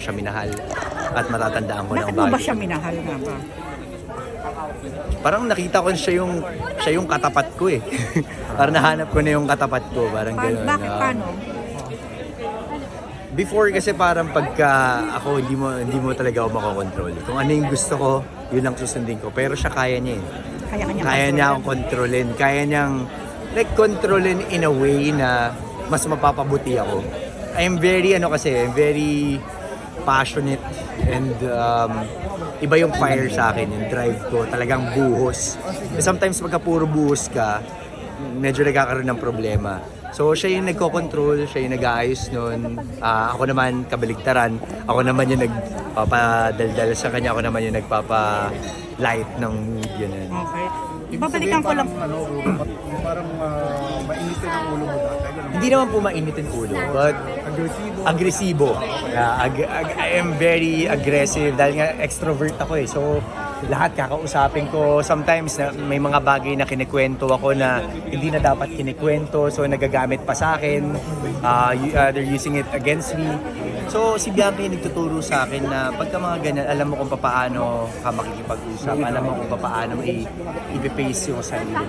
siya minahal at matatandaan ko ng Bakit mo ba bagay. siya minahal nga ba? Parang nakita ko siya yung katapat ko eh. Parang nahanap ko na yung katapat ko, parang gano'n. Bakit paano? Before kasi parang pagka ako hindi mo talaga ako makokontrol. Kung ano yung gusto ko, yun lang susundin ko. Pero siya kaya niya eh. Kaya niya akong kontrolin. Kaya niyang kontrolin in a way na mas mapapabuti ako. I'm very passionate and iba yung fire sa akin, yung drive ko, talagang buhos. Sometimes pagka puro buhos ka, medyo nagkakaroon ng problema. So siya yung nagko-control, siya yung nag-aayos nun. Ako naman kabaligtaran, ako naman yung nagpapadaldal sa kanya, ako naman yung nagpapa-light ng mood, yun. Okay. Babalikan ko lang. Parang mainitin ang ulo mo dati. Hindi naman po mainitin ulo, but agresibo. I am very aggressive dahil nga extrovert ako eh. So lahat kakausapin ko. Sometimes may mga bagay na kinikwento ako na hindi na dapat kinikwento. So nagagamit pa sa akin. They're using it against me. So si Bianca yung nagtuturo sa akin na pagka mga ganyan, alam mo kung paano ka makikipag-usap. Alam mo kung paano i-face yung sarili mo.